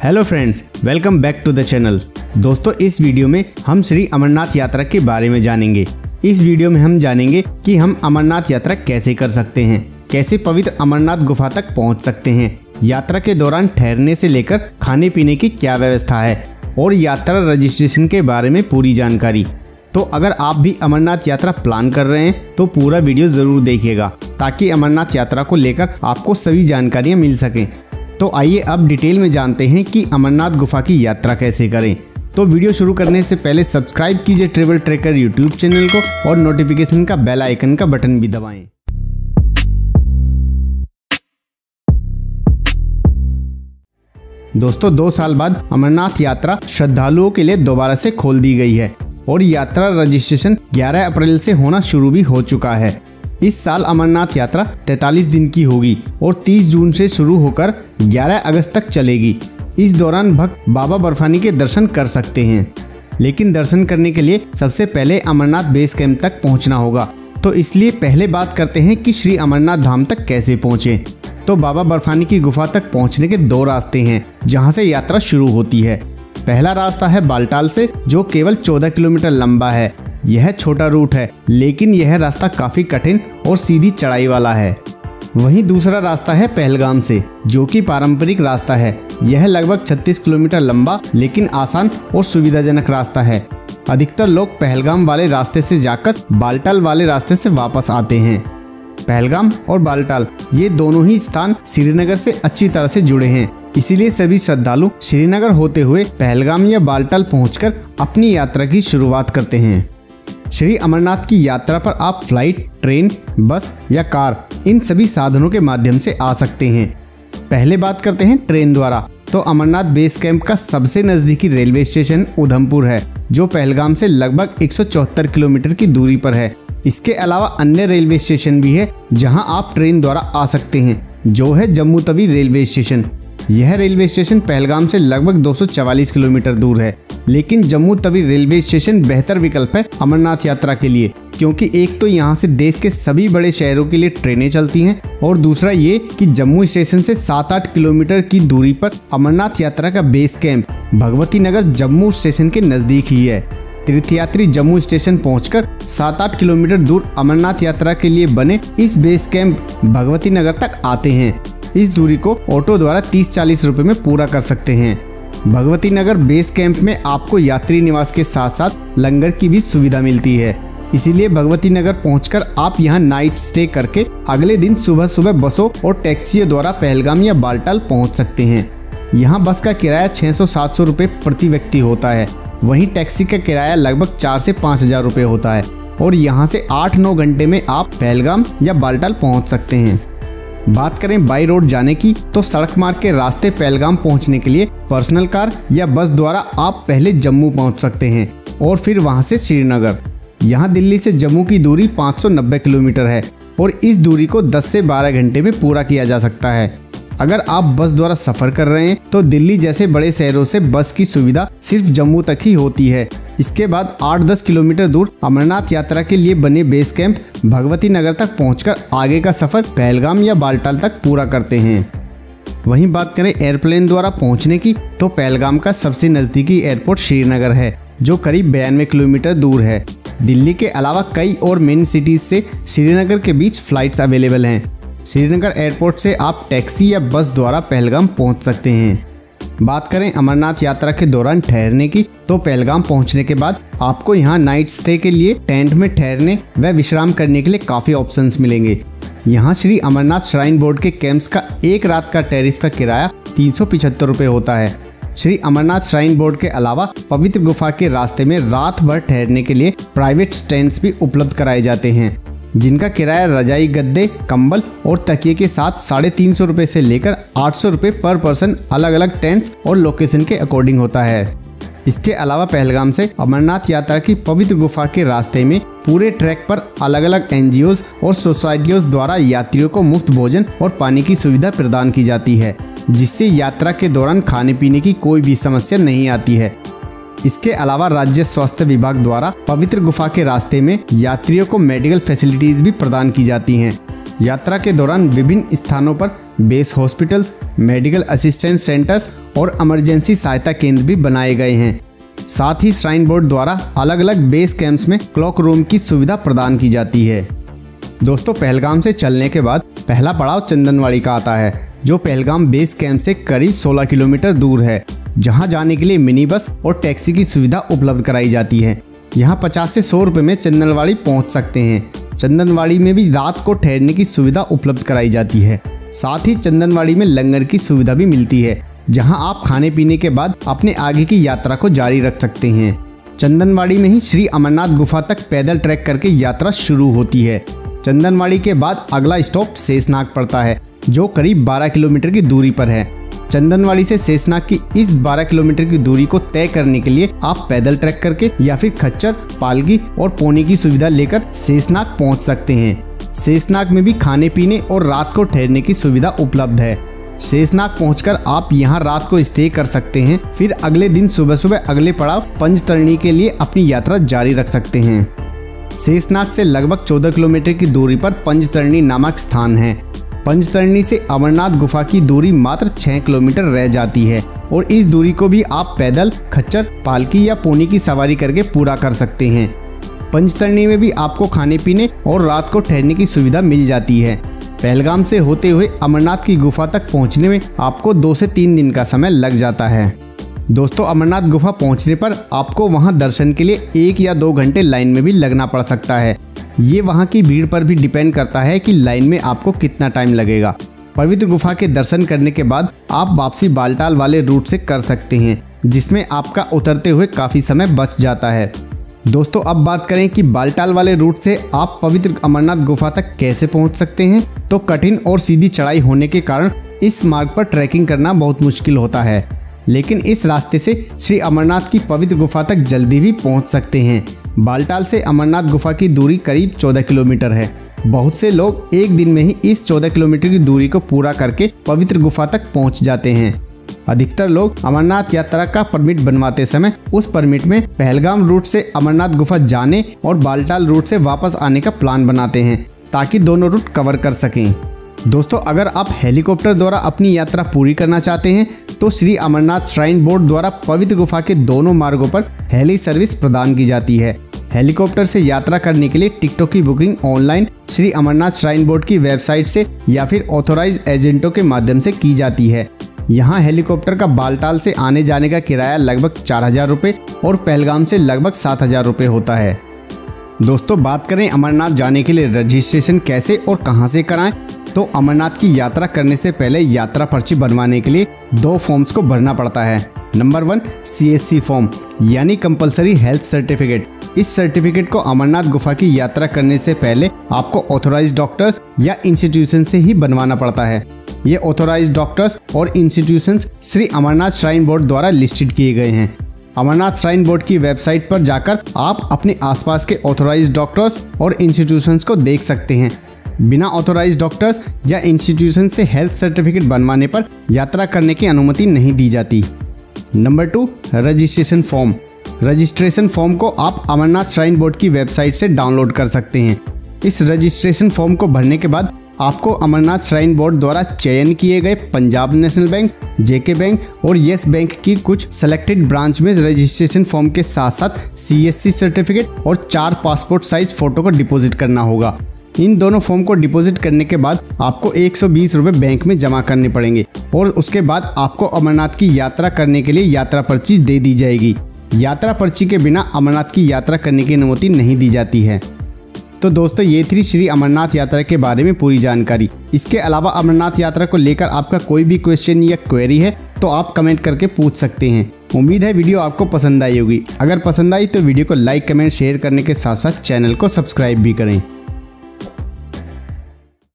Hello friends, welcome back to the channel. दोस्तों, इस video में हम श्री अमरनाथ यात्रा के बारे में जानेंगे। इस वीडियो में हम जानेंगे कि हम अमरनाथ यात्रा कैसे कर सकते हैं, कैसे पवित्र अमरनाथ गुफा तक पहुंच सकते हैं, यात्रा के दौरान ठहरने से लेकर खाने पीने की क्या व्यवस्था है और यात्रा रजिस्ट्रेशन के बारे में पूरी जानकारी। तो अगर आप भी अमरनाथ यात्रा प्लान कर रहे हैं तो पूरा वीडियो जरूर देखिएगा ताकि अमरनाथ यात्रा को लेकर आपको सभी जानकारियां मिल सकें। तो आइए अब डिटेल में जानते हैं कि अमरनाथ गुफा की यात्रा कैसे करें। तो वीडियो शुरू करने से पहले सब्सक्राइब कीजिए ट्रैवल ट्रैकर यूट्यूब चैनल को और नोटिफिकेशन का बेल आइकन का बटन भी दबाएं। दोस्तों, 2 साल बाद अमरनाथ यात्रा श्रद्धालुओं के लिए दोबारा से खोल दी गई है और यात्रा रजिस्ट्रेशन 11 अप्रैल से होना शुरू भी हो चुका है। इस साल अमरनाथ यात्रा 43 दिन की होगी और 30 जून से शुरू होकर 11 अगस्त तक चलेगी। इस दौरान भक्त बाबा बर्फानी के दर्शन कर सकते हैं, लेकिन दर्शन करने के लिए सबसे पहले अमरनाथ बेस कैंप तक पहुंचना होगा। तो इसलिए पहले बात करते हैं कि श्री अमरनाथ धाम तक कैसे पहुंचे। तो बाबा बर्फानी की गुफा तक पहुंचने के 2 रास्ते हैं जहां से यात्रा शुरू होती है। पहला रास्ता है बालटाल से, जो केवल 14 किलोमीटर लंबा है। यह छोटा रूट है, लेकिन यह रास्ता काफी कठिन और सीधी चढ़ाई वाला है। वहीं दूसरा रास्ता है पहलगाम से, जो कि पारंपरिक रास्ता है। यह लगभग 36 किलोमीटर लंबा लेकिन आसान और सुविधाजनक रास्ता है। अधिकतर लोग पहलगाम वाले रास्ते से जाकर बालटाल वाले रास्ते से वापस आते हैं। पहलगाम और बालटाल ये दोनों ही स्थान श्रीनगर से अच्छी तरह से जुड़े हैं, इसीलिए सभी श्रद्धालु श्रीनगर होते हुए पहलगाम या बालटाल पहुंचकर अपनी यात्रा की शुरुआत करते हैं। श्री अमरनाथ की यात्रा पर आप फ्लाइट, ट्रेन, बस या कार इन सभी साधनों के माध्यम से आ सकते हैं। पहले बात करते हैं ट्रेन द्वारा। तो अमरनाथ बेस कैंप का सबसे नजदीकी रेलवे स्टेशन उधमपुर है, जो पहलगाम से लगभग 174 किलोमीटर की दूरी पर है। इसके अलावा अन्य रेलवे स्टेशन भी है जहां आप ट्रेन द्वारा आ सकते हैं, जो है जम्मू तवी रेलवे स्टेशन। यह रेलवे स्टेशन पहलगाम से लगभग 244 किलोमीटर दूर है, लेकिन जम्मू तवी रेलवे स्टेशन बेहतर विकल्प है अमरनाथ यात्रा के लिए, क्योंकि एक तो यहाँ से देश के सभी बड़े शहरों के लिए ट्रेनें चलती हैं और दूसरा ये कि जम्मू स्टेशन से 7-8 किलोमीटर की दूरी पर अमरनाथ यात्रा का base camp Bhagwati Nagar Jammu station के नजदीक ही है। तीर्थयात्री जम्मू स्टेशन पहुंचकर 7-8 किलोमीटर दूर अमरनाथ यात्रा के लिए बने इस बेस कैंप भगवती नगर तक आते हैं। इस दूरी को ऑटो द्वारा 30-40 रुपए में पूरा कर सकते हैं। भगवती नगर बेस कैंप में आपको यात्री निवास के साथ साथ लंगर की भी सुविधा मिलती है, इसीलिए भगवती नगर पहुंचकर आप यहां नाइट स्टे करके अगले दिन सुबह सुबह बसों और टैक्सियों द्वारा पहलगाम या बालटाल पहुंच सकते हैं। यहां बस का किराया 600-700 रुपए प्रति व्यक्ति होता है। वहीं टैक्सी का किराया लगभग 4 से 5 हजार रुपए होता है और यहाँ से 8-9 घंटे में आप पहलगाम या बालटाल पहुँच सकते हैं। बात करें बाई रोड जाने की, तो सड़क मार्ग के रास्ते पहलगाम पहुंचने के लिए पर्सनल कार या बस द्वारा आप पहले जम्मू पहुंच सकते हैं और फिर वहां से श्रीनगर। यहां दिल्ली से जम्मू की दूरी 590 किलोमीटर है और इस दूरी को 10 से 12 घंटे में पूरा किया जा सकता है। अगर आप बस द्वारा सफर कर रहे हैं तो दिल्ली जैसे बड़े शहरों से बस की सुविधा सिर्फ जम्मू तक ही होती है। इसके बाद 8-10 किलोमीटर दूर अमरनाथ यात्रा के लिए बने बेस कैंप भगवती नगर तक पहुंचकर आगे का सफर पहलगाम या बालटाल तक पूरा करते हैं। वहीं बात करें एयरप्लेन द्वारा पहुंचने की, तो पहलगाम का सबसे नजदीकी एयरपोर्ट श्रीनगर है, जो करीब 92 किलोमीटर दूर है। दिल्ली के अलावा कई और मेन सिटीज से श्रीनगर के बीच फ्लाइट्स अवेलेबल हैं। श्रीनगर एयरपोर्ट से आप टैक्सी या बस द्वारा पहलगाम पहुंच सकते हैं। बात करें अमरनाथ यात्रा के दौरान ठहरने की, तो पहलगाम पहुंचने के बाद आपको यहां नाइट स्टे के लिए टेंट में ठहरने व विश्राम करने के लिए काफ़ी ऑप्शंस मिलेंगे। यहां श्री अमरनाथ श्राइन बोर्ड के कैंप्स का एक रात का टैरिफ का किराया 375 रुपये होता है। श्री अमरनाथ श्राइन बोर्ड के अलावा पवित्र गुफा के रास्ते में रात भर ठहरने के लिए प्राइवेट टेंट्स भी उपलब्ध कराए जाते हैं, जिनका किराया रजाई, गद्दे, कंबल और तकिए के साथ 350 रुपये से लेकर 800 रुपये पर पर्सन अलग अलग टेंट्स और लोकेशन के अकॉर्डिंग होता है। इसके अलावा पहलगाम से अमरनाथ यात्रा की पवित्र गुफा के रास्ते में पूरे ट्रैक पर अलग अलग NGOs और सोसाइटियों द्वारा यात्रियों को मुफ्त भोजन और पानी की सुविधा प्रदान की जाती है, जिससे यात्रा के दौरान खाने पीने की कोई भी समस्या नहीं आती है। इसके अलावा राज्य स्वास्थ्य विभाग द्वारा पवित्र गुफा के रास्ते में यात्रियों को मेडिकल फैसिलिटीज भी प्रदान की जाती हैं। यात्रा के दौरान विभिन्न स्थानों पर base hospitals, medical assistance centres और इमरजेंसी सहायता केंद्र भी बनाए गए हैं। साथ ही श्राइन बोर्ड द्वारा अलग अलग बेस कैंप्स में क्लॉक रूम की सुविधा प्रदान की जाती है। दोस्तों, पहलगाम से चलने के बाद पहला पड़ाव चंदनवाड़ी का आता है, जो पहलगाम बेस कैंप से करीब 16 किलोमीटर दूर है, जहां जाने के लिए मिनी बस और टैक्सी की सुविधा उपलब्ध कराई जाती है। यहां 50 से 100 रुपए में चंदनवाड़ी पहुंच सकते हैं। चंदनवाड़ी में भी रात को ठहरने की सुविधा उपलब्ध कराई जाती है। साथ ही चंदनवाड़ी में लंगर की सुविधा भी मिलती है, जहां आप खाने पीने के बाद अपने आगे की यात्रा को जारी रख सकते हैं। चंदनवाड़ी में ही श्री अमरनाथ गुफा तक पैदल ट्रैक करके यात्रा शुरू होती है। चंदनवाड़ी के बाद अगला स्टॉप शेषनाग पड़ता है, जो करीब 12 किलोमीटर की दूरी पर है। चंदनवाड़ी से शेषनाग की इस 12 किलोमीटर की दूरी को तय करने के लिए आप पैदल ट्रैक करके या फिर खच्चर, पालकी और पोनी की सुविधा लेकर शेषनाग पहुंच सकते हैं। शेषनाग में भी खाने पीने और रात को ठहरने की सुविधा उपलब्ध है। शेषनाग पहुंचकर आप यहां रात को स्टे कर सकते हैं। फिर अगले दिन सुबह सुबह अगले पड़ाव पंचतरणी के लिए अपनी यात्रा जारी रख सकते हैं। शेषनाग से लगभग 14 किलोमीटर की दूरी पर पंचतरणी नामक स्थान है। पंचतरणी से अमरनाथ गुफा की दूरी मात्र 6 किलोमीटर रह जाती है और इस दूरी को भी आप पैदल, खच्चर, पालकी या पोनी की सवारी करके पूरा कर सकते हैं। पंचतरणी में भी आपको खाने पीने और रात को ठहरने की सुविधा मिल जाती है। पहलगाम से होते हुए अमरनाथ की गुफा तक पहुंचने में आपको 2 से 3 दिन का समय लग जाता है। दोस्तों, अमरनाथ गुफा पहुंचने पर आपको वहां दर्शन के लिए 1 या 2 घंटे लाइन में भी लगना पड़ सकता है। ये वहां की भीड़ पर भी डिपेंड करता है कि लाइन में आपको कितना टाइम लगेगा। पवित्र गुफा के दर्शन करने के बाद आप वापसी बालटाल वाले रूट से कर सकते हैं, जिसमें आपका उतरते हुए काफी समय बच जाता है। दोस्तों, अब बात करें कि बालटाल वाले रूट से आप पवित्र अमरनाथ गुफा तक कैसे पहुंच सकते हैं। तो कठिन और सीधी चढ़ाई होने के कारण इस मार्ग पर ट्रैकिंग करना बहुत मुश्किल होता है, लेकिन इस रास्ते से श्री अमरनाथ की पवित्र गुफा तक जल्दी भी पहुंच सकते हैं। बालटाल से अमरनाथ गुफा की दूरी करीब 14 किलोमीटर है। बहुत से लोग एक दिन में ही इस 14 किलोमीटर की दूरी को पूरा करके पवित्र गुफा तक पहुंच जाते हैं। अधिकतर लोग अमरनाथ यात्रा का परमिट बनवाते समय उस परमिट में पहलगाम रूट से अमरनाथ गुफा जाने और बालटाल रूट से वापस आने का प्लान बनाते हैं, ताकि दोनों रूट कवर कर सकें। दोस्तों, अगर आप हेलीकॉप्टर द्वारा अपनी यात्रा पूरी करना चाहते हैं तो श्री अमरनाथ श्राइन बोर्ड द्वारा पवित्र गुफा के दोनों मार्गों पर हेली सर्विस प्रदान की जाती है। हेलीकॉप्टर से यात्रा करने के लिए टिकटों की booking online Shri Amarnath shrine board की वेबसाइट से या फिर ऑथोराइज एजेंटों के माध्यम से की जाती है। यहाँ हेलीकॉप्टर का बालटाल से आने जाने का किराया लगभग 4000 रुपये और पहलगाम से लगभग 7000 रुपये होता है। दोस्तों, बात करें अमरनाथ जाने के लिए रजिस्ट्रेशन कैसे और कहां से कराएं, तो अमरनाथ की यात्रा करने से पहले यात्रा पर्ची बनवाने के लिए 2 फॉर्म्स को भरना पड़ता है। नंबर 1 CSC फॉर्म यानी कंपलसरी हेल्थ सर्टिफिकेट। इस सर्टिफिकेट को अमरनाथ गुफा की यात्रा करने से पहले आपको ऑथोराइज्ड डॉक्टर्स या इंस्टीट्यूशन से ही बनवाना पड़ता है। ये ऑथोराइज्ड डॉक्टर्स और institutions Shri Amarnath shrine board द्वारा लिस्टेड किए गए हैं। अमरनाथ श्राइन बोर्ड की वेबसाइट पर जाकर आप अपने आसपास के ऑथोराइज्ड डॉक्टर्स और इंस्टीट्यूशंस को देख सकते हैं। बिना ऑथोराइज्ड डॉक्टर्स या इंस्टीट्यूशन से हेल्थ सर्टिफिकेट बनवाने पर यात्रा करने की अनुमति नहीं दी जाती। Number 2 registration form. Registration form को आप अमरनाथ श्राइन बोर्ड की वेबसाइट से डाउनलोड कर सकते हैं। इस रजिस्ट्रेशन फॉर्म को भरने के बाद आपको अमरनाथ श्राइन बोर्ड द्वारा चयन किए गए पंजाब नेशनल बैंक, जेके बैंक और येस बैंक की कुछ सेलेक्टेड ब्रांच में रजिस्ट्रेशन फॉर्म के साथ साथ CSC सर्टिफिकेट और 4 पासपोर्ट साइज फोटो को डिपॉजिट करना होगा। इन दोनों फॉर्म को डिपॉजिट करने के बाद आपको 120 रुपये बैंक में जमा करने पड़ेंगे और उसके बाद आपको अमरनाथ की यात्रा करने के लिए यात्रा पर्ची दे दी जाएगी। यात्रा पर्ची के बिना अमरनाथ की यात्रा करने की अनुमति नहीं दी जाती है। तो दोस्तों, ये थी श्री अमरनाथ यात्रा के बारे में पूरी जानकारी। इसके अलावा अमरनाथ यात्रा को लेकर आपका कोई भी क्वेश्चन या क्वेरी है तो आप कमेंट करके पूछ सकते हैं। उम्मीद है वीडियो आपको पसंद आई होगी। अगर पसंद आई तो वीडियो को लाइक, कमेंट, शेयर करने के साथ साथ चैनल को सब्सक्राइब भी करें।